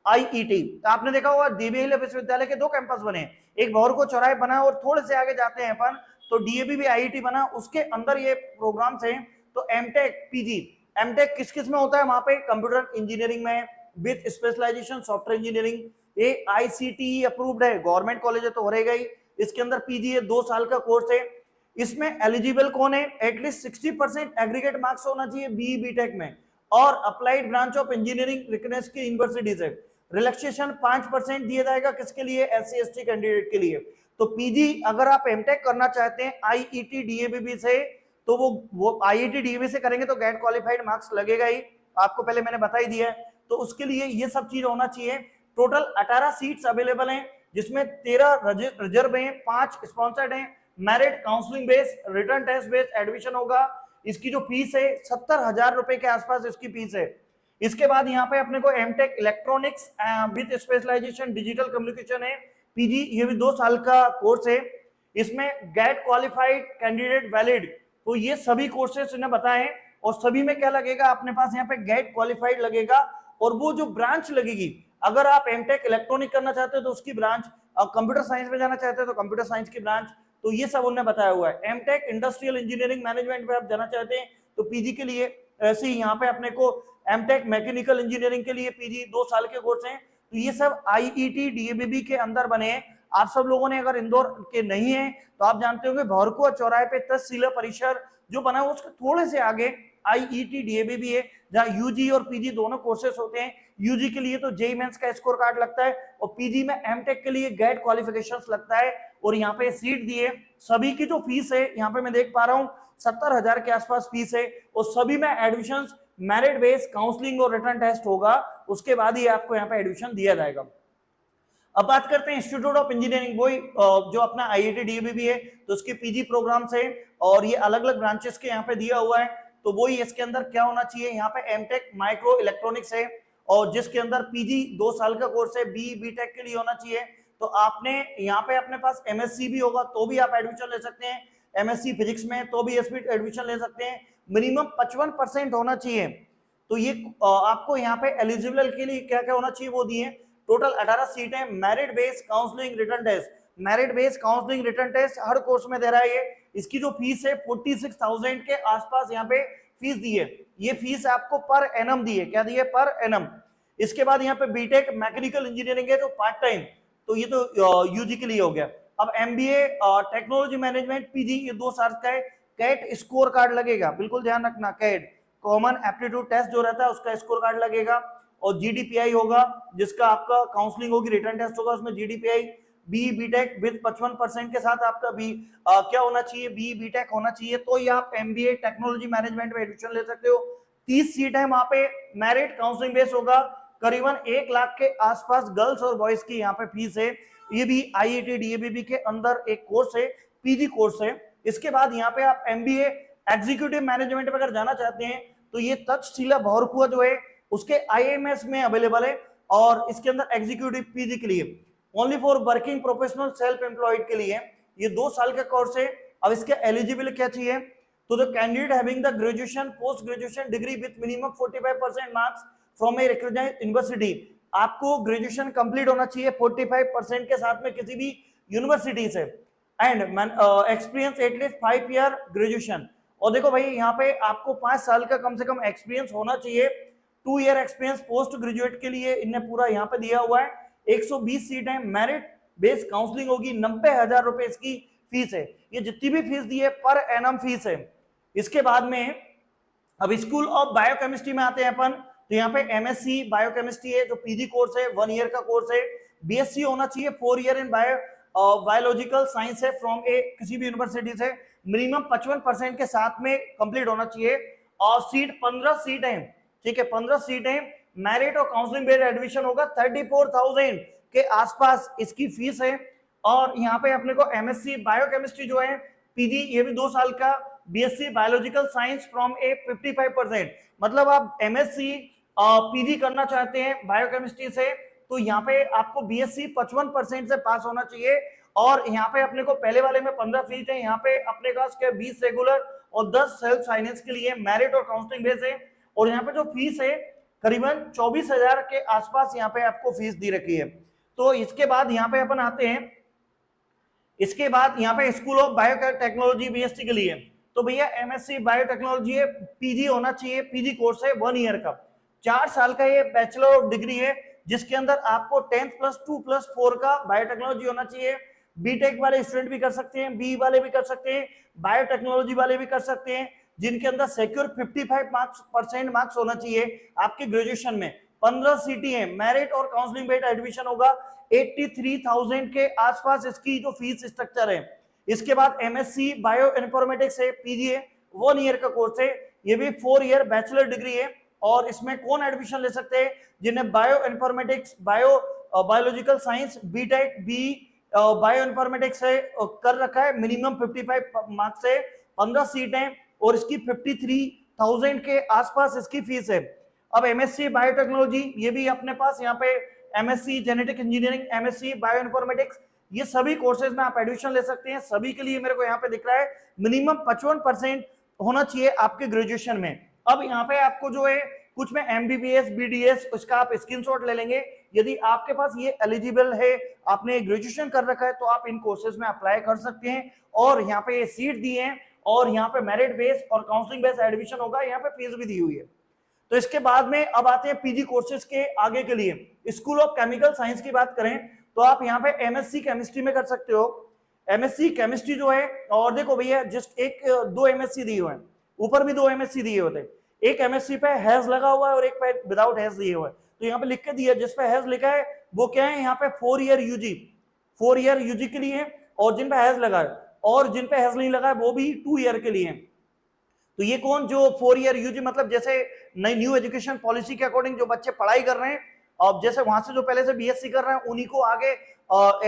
आईईटी। आपने देखा होगा देवी अहिल्या विश्वविद्यालय के 2 कैंपस बने, एक भौर को चौराहे बना और थोड़े से आगे जाते हैं अपन तो डीएवी भी आईआईटी बना, उसके अंदर ये प्रोग्राम्स हैं। तो एमटेक पीजी, एमटेक किस किस में होता है? वहां पे कंप्यूटर इंजीनियरिंग में विद स्पेशलाइजेशन सॉफ्टवेयर इंजीनियरिंग, ये आईसीटीई अप्रूव्ड है, गवर्नमेंट कॉलेज है तो हो रहेगा ही। इसके अंदर पीजी है, 2 साल का कोर्स है। इसमें एलिजिबल कौन है? एटलीस्ट 60% एग्रीगेट मार्क्स होना चाहिए बीई बीटेक में, और applied branch of engineering recognised की यूनिवर्सिटीज है। रिलैक्सेशन 5% दिया जाएगा किसके लिए? एससी एसटी कैंडिडेट के लिए। तो पीजी अगर आप एमटेक करना चाहते हैं आईईटी डीएवीबी से, तो वो आईईटी डीएवीबी से करेंगे तो गेट क्वालिफाइड मार्क्स लगेगा ही, आपको पहले मैंने बता ही दिया है। तो उसके लिए ये सब चीज होना चाहिए। टोटल 18 सीट्स अवेलेबल हैं, जिसमें 13 रिजर्व हैं, 5 स्पॉन्सर्ड हैं। Merit counselling based return test based admission होगा। इसकी जो फीस है 70,000 रुपए के आसपास इसकी फीस है। इसके बाद यहाँ पे अपने को MTech electronics with specialisation digital communication है पीजी, ये भी 2 साल का कोर्स है। इसमें गेट क्वालिफाइड कैंडिडेट वैलिड, तो ये सभी कोर्सेस इन्हें बताए और सभी में क्या लगेगा अपने पास यहाँ पे गेट क्वालिफाइड लगेगा। और वो जो ब्रांच लगेगी, अगर आप एमटेक इलेक्ट्रॉनिक करना चाहते हो तो उसकी ब्रांच, कंप्यूटर साइंस में जाना चाहते हो तो कंप्यूटर साइंस की ब्रांच, तो ये सब उन्होंने बताया हुआ है। एमटेक इंडस्ट्रियल इंजीनियरिंग मैनेजमेंट में आप जाना चाहते हैं तो पीजी के लिए ऐसे ही यहाँ पे अपने को एमटेक मैकेनिकल इंजीनियरिंग के लिए पीजी 2 साल के कोर्स हैं। तो ये सब आईईटी डीएवीबी के अंदर बने हैं। आप सब लोगों ने अगर इंदौर के नहीं है तो आप जानते होंगे भौरकुआ चौराहे पे तक्षशिला परिसर जो बना है उसके थोड़े से आगे आईईटी डीएवीबी है, जहाँ यूजी और पीजी दोनों कोर्सेस होते हैं। यूजी के लिए तो जेईई मेंस का स्कोर कार्ड लगता है और पीजी में एमटेक के लिए गेट क्वालिफिकेशंस लगता है। और यहाँ पे सीट दिए। सभी की जो फीस है यहाँ पे मैं देख पा रहा हूँ 70,000 के आसपास फीस है, और सभी में एडमिशन मेरिट बेस्ड काउंसलिंग और रिटर्न टेस्ट होगा, उसके बाद ही आपको यहाँ पे एडमिशन दिया जाएगा। अब बात करते हैं इंस्टीट्यूट ऑफ इंजीनियरिंग, वही जो अपना आईआईटी डीएवी है, तो उसके पीजी प्रोग्राम्स है और ये अलग अलग ब्रांचेस के यहाँ पे दिया हुआ है। तो वही इसके अंदर क्या होना चाहिए, यहाँ पे एमटेक माइक्रो इलेक्ट्रॉनिक्स है, और जिसके अंदर पीजी 2 साल का कोर्स है, बीटेक के लिए होना चाहिए। तो आपने यहाँ पे अपने पास एमएससी भी होगा तो भी आप एडमिशन ले सकते हैं, एमएससी फिजिक्स में तो भी एडमिशन ले सकते हैं। मिनिमम 55% होना चाहिए। तो ये आपको यहाँ पे एलिजिबल के लिए क्या क्या होना चाहिए वो दिए। टोटल 18 सीटें, merit based counselling written test, merit based counselling written test हर कोर्स में दे रहा है ये। इसकी जो फीस है 46,000 के आसपास यहाँ पे फीस दी है। ये फीस आपको पर एनम दी है, क्या दी है, पर एनम। इसके बाद यहाँ पे बीटेक मैकेनिकल इंजीनियरिंग है जो पार्ट टाइम, तो ये तो यूजी के लिए हो गया। अब एमबीए टेक्नोलॉजी मैनेजमेंट पीजी, ये 2 साल का है। कैट स्कोर कार्ड लगेगा, बिल्कुल ध्यान रखना, कैट कॉमन एप्टीट्यूड टेस्ट जो रहता है उसका स्कोर कार्ड लगेगा, और जीडीपीआई होगा जिसका आपका काउंसलिंग होगी, रिटर्न टेस्ट होगा, उसमें जीडीपीआई। बीटेक विद 55% के साथ आपका क्या होना चाहिए, बीटेक होना चाहिए, तो ये आप एमबीए टेक्नोलॉजी मैनेजमेंट में एडमिशन ले सकते हो। 30 सीट है वहां पे, मेरिट काउंसलिंग बेस होगा, करीबन 1 लाख के आसपास गर्ल्स और बॉयज की यहाँ पे फीस है। ये भी आईआईटी डीएवीबी के अंदर एक कोर्स है, पीजी कोर्स है। इसके बाद यहाँ पे आप एमबीए एग्जीक्यूटिव मैनेजमेंट में अगर जाना चाहते हैं तो ये तक्षशिला भौरकुआ जो है उसके आईएमएस में अवेलेबल है, और इसके अंदर एग्जीक्यूटिव पीजी के लिए only for working professional self employed के लिए ये 2 साल का कोर्स है। अब इसके एलिजिबल क्या चाहिए, तो the candidate having the graduation post graduation degree with minimum 45% marks from a recognised university. आपको ग्रेजुएशन कंप्लीट होना चाहिए 45% के साथ में किसी भी यूनिवर्सिटी से, and experience at least 5 year graduation. और देखो भाई यहाँ पे आपको 5 साल का कम से कम एक्सपीरियंस होना चाहिए। 2 ईयर एक्सपीरियंस पोस्ट ग्रेजुएट के लिए इनने पूरा यहाँ पे दिया हुआ है। 120 सीट है, मेरिट बेस्ड काउंसलिंग होगी, 90,000 रुपए इसकी फीस है। ये जितनी भी फीस दी है पर एनम फीस है। इसके बाद में अब स्कूल ऑफ बायोकेमिस्ट्री में आते हैं अपन, तो यहाँ पे एमएससी बायोकेमिस्ट्री है जो पीजी कोर्स है, 1 ईयर का कोर्स है। बीएससी होना चाहिए, 4 ईयर इन बायोलॉजिकल साइंस है फ्रॉम ए किसी भी यूनिवर्सिटी से, मिनिमम 55% के साथ में कंप्लीट होना चाहिए। और सीट 15 सीट है, ठीक है, 15 सीट है। मेरिट और काउंसलिंग बेस्ड एडमिशन होगा, 34,000 के आसपास इसकी फीस है। और यहाँ पे अपने को एमएससी बायोकेमिस्ट्री जो है पीजी, ये भी 2 साल का। बीएससी बायोलॉजिकल साइंस फ्रॉम ए 55%, मतलब आप एमएससी पीजी करना चाहते हैं बायोकेमिस्ट्री से, तो यहाँ पे आपको बीएससी 55% से पास होना चाहिए। और यहाँ पे अपने को पहले वाले में 15 फीस है, यहाँ पे अपने पास क्या 20 रेगुलर और 10 सेल्फ फाइनेंस के लिए मेरिट और काउंसलिंग बेस है। और यहाँ पे जो फीस है करीबन 24,000 के आसपास यहाँ पे आपको फीस दी रखी है। तो इसके बाद यहाँ पे अपन आते हैं, इसके बाद यहाँ पे स्कूल ऑफ बायोटेक्नोलॉजी बीएससी के लिए, तो भैया एमएससी बायोटेक्नोलॉजी है, पीजी होना चाहिए, पीजी कोर्स है 1 ईयर का, 4 साल का ये बैचलर ऑफ डिग्री है, जिसके अंदर आपको 10+2+4 का बायोटेक्नोलॉजी होना चाहिए। बीटेक वाले स्टूडेंट भी कर सकते हैं, बी वाले भी कर सकते हैं, बायोटेक्नोलॉजी वाले भी कर सकते हैं, जिनके अंदर सिक्योर 55% मार्क्स होना चाहिए आपके ग्रेजुएशन में। 15 सीटी है, मेरिट और काउंसलिंग बेस्ड एडमिशन होगा, 83,000 के आसपास इसकी जो फीस स्ट्रक्चर है। इसके बाद एमएससी बायो इन्फॉर्मेटिक्स है, पीजी है, 1 ईयर का कोर्स है, ये भी 4 ईयर बैचलर डिग्री है। और इसमें कौन एडमिशन ले सकते हैं, जिन्हें bio informatics, biological science, BTech, bio informatics से कर रखा है, मिनिमम 55 मार्क्स है, 15 सीट है, और इसकी 53,000 के आसपास इसकी फीस है। अब एमएससी बायोटेक्नोलॉजी, ये भी अपने पास यहाँ पे MSc genetic engineering, MSc bio informatics, ये सभी कोर्सेज में आप एडमिशन ले सकते हैं। सभी के लिए मेरे को यहाँ पे दिख रहा है मिनिमम 55% होना चाहिए आपके ग्रेजुएशन में। अब यहाँ पे आपको जो है कुछ में एमबीबीएस, बीडीएस, उसका आप स्क्रीनशॉट ले लेंगे। यदि आपके पास ये एलिजिबल है, आपने ग्रेजुएशन कर रखा है, तो आप इन कोर्सेज में अप्लाई कर सकते हैं। और यहाँ पे सीट दिए हैं, और यहाँ पे मेरिट बेस और काउंसलिंग बेस एडमिशन होगा, यहाँ पे फीस भी दी हुई है। तो इसके बाद में अब आते हैं पीजी कोर्सेज के आगे के लिए। स्कूल ऑफ केमिकल साइंस की बात करें तो आप यहाँ पे एमएससी केमिस्ट्री में कर सकते हो, एमएससी केमिस्ट्री जो है। और देखो भैया, जिस 2 एमएससी दिए हुए हैं, ऊपर भी 2 एमएससी दिए होते हैं, एक एमएससी पे हैज लगा हुआ है और एक पे विदाउट हैज दिए हुए हैं। तो यहाँ पे लिख के दिया, जिस पे हैज लिखा है वो क्या है, यहाँ पे 4 ईयर यूजी के लिए है, और जिन पे हैज लगा है, और जिन पे हैज नहीं लगा है वो भी 2 ईयर के लिए है। तो ये कौन, जो 4 ईयर यूजी, मतलब जैसे नई न्यू एजुकेशन पॉलिसी के अकॉर्डिंग जो बच्चे पढ़ाई कर रहे हैं, अब जैसे वहां से जो पहले से बीएससी कर रहे हैं उन्हीं को आगे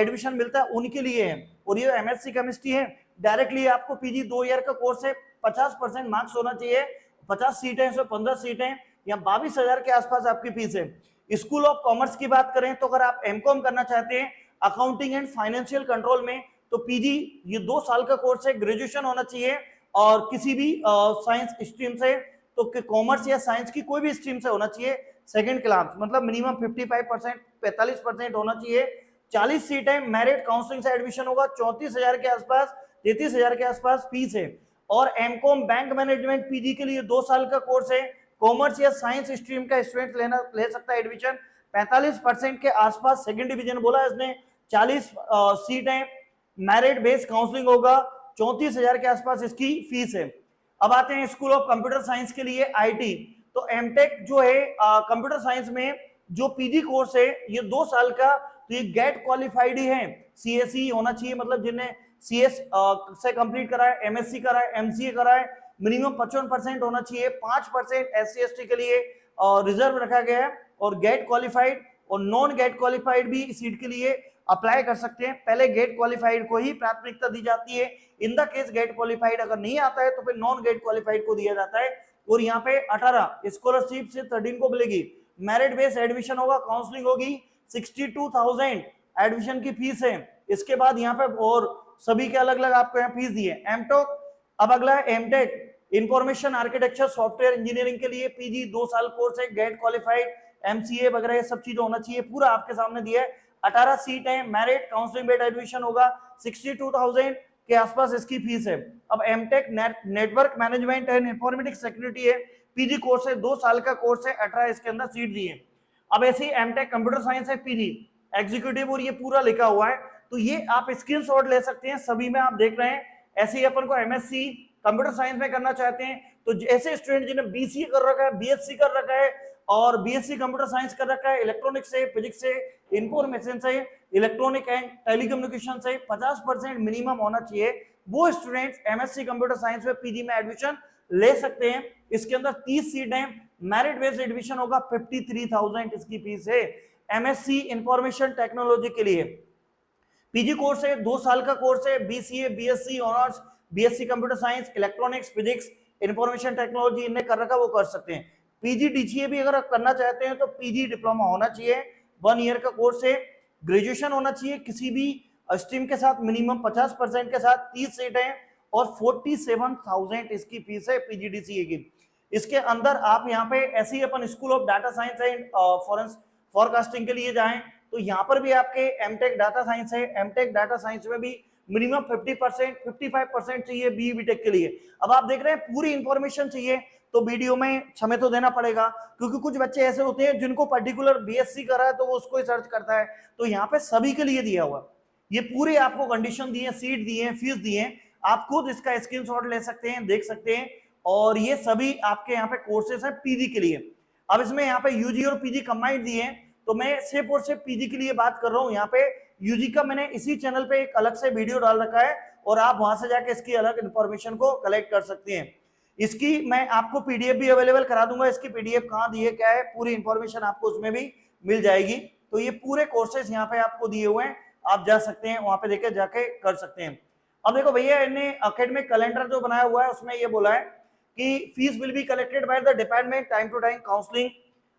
एडमिशन मिलता है, उनके लिए है। और ये एमएससी केमिस्ट्री है, डायरेक्टली आपको पीजी 2 ईयर का कोर्स है, 50% मार्क्स होना चाहिए, 50 सीटें हैं, 15 सीटें, या 22,000 के आसपास आपकी फीस है। स्कूल ऑफ कॉमर्स की बात करें तो अगर आप एमकॉम करना चाहते हैं अकाउंटिंग एंड फाइनेंशियल कंट्रोल में, तो पीजी ये 2 साल का कोर्स है, ग्रेजुएशन होना चाहिए, और किसी भी साइंस स्ट्रीम से, तो कॉमर्स या साइंस की कोई भी स्ट्रीम से होना चाहिए, सेकंड क्लास, मतलब मिनिमम 55%, 45% होना चाहिए। 40 सीटें, मेरिट काउंसलिंग से एडमिशन होगा, 34,000 के आसपास, 33,000 के आसपास फीस है। और एमकॉम बैंक मैनेजमेंट पीजी के लिए 2 साल का कोर्स है, कॉमर्स या साइंस स्ट्रीम का स्टूडेंट ले सकता है एडमिशन, 45% के आसपास, सेकंड डिवीजन बोला इसने, 40 सीटें, मेरिट बेस्ड काउंसलिंग होगा, 34,000 के आसपास इसकी फीस है। अब आते हैं स्कूल ऑफ कंप्यूटर साइंस के लिए आईटी, तो एमटेक जो है कंप्यूटर साइंस में जो पीजी कोर्स है ये 2 साल का, तो ये गेट क्वालिफाइड ही है, सीएसई होना चाहिए, मतलब जिन्हें सीएस से कंप्लीट करा है, एमएससी करा है, एमसीए करा है, मिनिमम 55% होना चाहिए, 5% एससी एसटी के लिए रिजर्व रखा गया है, और गेट क्वालिफाइड और नॉन गेट क्वालिफाइड भी सीट के लिए अप्लाई कर सकते हैं। पहले गेट क्वालिफाइड को ही प्राथमिकता दी जाती है, in the case GATE qualified अगर नहीं आता है तो फिर नॉन गेट क्वालिफाइड को दिया जाता है। और यहाँ पे 18 स्कॉलरशिप से 13 को मिलेगी, मेरिट बेस्ड एडमिशन होगा, काउंसलिंग होगी, 62,000 एडमिशन की फीस है। इसके बाद यहाँ पे और सभी के अलग अलग आपको यहाँ फीस दी है। एमटेक, अब अगला है MTech, information architecture software engineering के लिए पीजी 2 साल कोर्स है, गेट क्वालिफाइड, एमसीए वगैरह ये सब चीजें होना चाहिए, पूरा आपके सामने दिया है। 18 सीट है, मेरिट काउंसलिंग बेस्ड एडमिशन होगा, 62,000 के आसपास इसकी फीस है। अब MTech network management and informatic security है, पीजी कोर्स है, 2 साल का कोर्स है, 18 इसके अंदर सीट दी है। अब ऐसे ही एमटेक कंप्यूटर साइंस है, पीजी एग्जीक्यूटिव, और ये पूरा लिखा हुआ है, तो ये आप स्क्रीनशॉट ले सकते हैं, सभी में आप देख रहे हैं। ऐसे ही अपन को एमएससी कंप्यूटर साइंस में करना चाहते हैं, तो ऐसे स्टूडेंट जिन्हें बीसीए कर रखा है, बीएससी कर रखा है, और बीएससी कंप्यूटर साइंस कर रखा है, इलेक्ट्रॉनिक्स से, फिजिक्स से, इंफॉर्मेशन से, इलेक्ट्रॉनिक एंड टेलीकम्युनिकेशन से 50% मिनिमम होना चाहिए, वो स्टूडेंट्स एमएससी कंप्यूटर साइंस में पीजी में एडमिशन ले सकते हैं। इसके अंदर 30 सीट है, मेरिट बेस्ड एडमिशन होगा, 53,000 इसकी फीस है। एमएससी इंफॉर्मेशन टेक्नोलॉजी के लिए पीजी कोर्स है, 2 साल का कोर्स है, BCA, BSc honours, BSc computer science, electronics, physics, information technology इनने कर रखा वो कर सकते हैं। पीजी डीसीए भी अगर करना चाहते हैं तो पीजी डिप्लोमा होना चाहिए, 1 ईयर का कोर्स है, ग्रेजुएशन होना चाहिए किसी भी स्ट्रीम के साथ, मिनिमम 50% के साथ, 30 सीट है, और 47,000 इसकी फीस है पीजीडीसीए की। इसके अंदर आप यहाँ पे ऐसे ही अपन school of data science and forecasting के लिए जाएं तो यहाँ पर भी आपके एमटेक डाटा साइंस है, एमटेक डाटा साइंस में भी मिनिमम 50%, 55% चाहिए बी बीटेक के लिए। अब आप देख रहे हैं पूरी इंफॉर्मेशन चाहिए तो वीडियो में समय तो देना पड़ेगा, क्योंकि कुछ बच्चे ऐसे होते हैं जिनको पर्टिकुलर बीएससी करा है तो वो उसको ही सर्च करता है, तो यहाँ पे सभी के लिए दिया हुआ, ये पूरी आपको कंडीशन दी है, सीट दी है, फीस दी है, आप खुद इसका स्क्रीनशॉट ले सकते हैं, देख सकते हैं, और ये सभी आपके यहाँ पे कोर्सेज हैं पीजी के लिए। अब इसमें यहाँ पे यूजी और पीजी कंबाइंड दिए हैं, तो मैं सिर्फ और सिर्फ पीजी के लिए बात कर रहा हूँ। यहाँ पे यूजी का मैंने इसी चैनल पे एक अलग से वीडियो डाल रखा है और आप वहां से जाके इसकी अलग इंफॉर्मेशन को कलेक्ट कर सकते हैं। इसकी मैं आपको पीडीएफ भी अवेलेबल करा दूंगा, इसकी पीडीएफ कहाँ दी है, क्या है, पूरी इंफॉर्मेशन आपको उसमें भी मिल जाएगी। तो ये पूरे कोर्सेज यहाँ पे आपको दिए हुए हैं, आप जा सकते हैं वहां पे देखे जाके कर सकते हैं। अब देखो भैया, इन्हें एकेडमिक कैलेंडर जो बनाया हुआ है उसमें ये बोला है कि fees will be collected by the department, time to time counselling,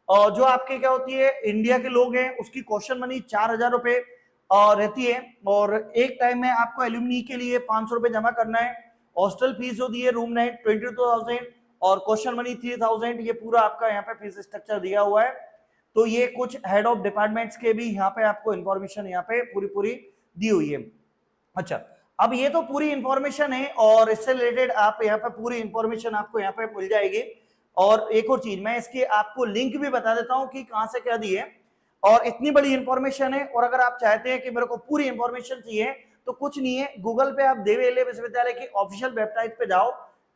और जो आपके क्या होती है इंडिया के लोग हैं उसकी क्वेश्चन मनी 4,000 रुपए रहती है, और एक टाइम में आपको एल्यूमिनी के लिए 500 रुपए जमा करना है। हॉस्टल फीस जो दी है रूम रेंट 22,000 और क्वेश्चन मनी 3,000, ये पूरा आपका यहाँ पे फीस स्ट्रक्चर दिया हुआ है। तो ये कुछ हेड ऑफ डिपार्टमेंट्स के भी यहाँ पे आपको इन्फॉर्मेशन यहाँ पे पूरी दी हुई है। अच्छा, अब ये तो पूरी इंफॉर्मेशन है और इससे रिलेटेड आप यहाँ पे पूरी इंफॉर्मेशन आपको यहाँ पे मिल जाएगी। और एक और चीज मैं इसकी आपको लिंक भी बता देता हूँ कि कहाँ से क्या दी है, और इतनी बड़ी इंफॉर्मेशन है, और अगर आप चाहते हैं कि मेरे को पूरी इंफॉर्मेशन चाहिए तो कुछ नहीं है, गूगल पे आप देवी विश्वविद्यालय की ऑफिशियल वेबसाइट पे जाओ,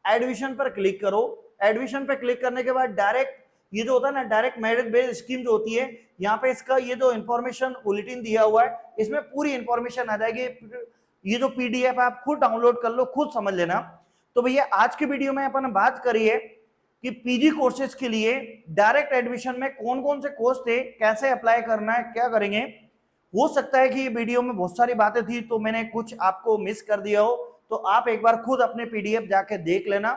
एडमिशन पर क्लिक करो, एडमिशन पे क्लिक करने के बाद डायरेक्ट ये जो होता है ना डायरेक्ट मेरिट बेस्ड स्कीम जो होती है, यहाँ पे इसका ये जो इन्फॉर्मेशन बुलेटिन दिया हुआ है इसमें पूरी इंफॉर्मेशन आ जाएगी। ये जो पीडीएफ आप खुद डाउनलोड कर लो, खुद समझ लेना। तो भैया आज की वीडियो में अपन बात करिए कि पीजी कोर्सेज के लिए डायरेक्ट एडमिशन में कौन कौन से कोर्स थे, कैसे अप्लाई करना है, क्या करेंगे। हो सकता है कि ये वीडियो में बहुत सारी बातें थी तो मैंने कुछ आपको मिस कर दिया हो, तो आप एक बार खुद अपने पीडीएफ जाके देख लेना।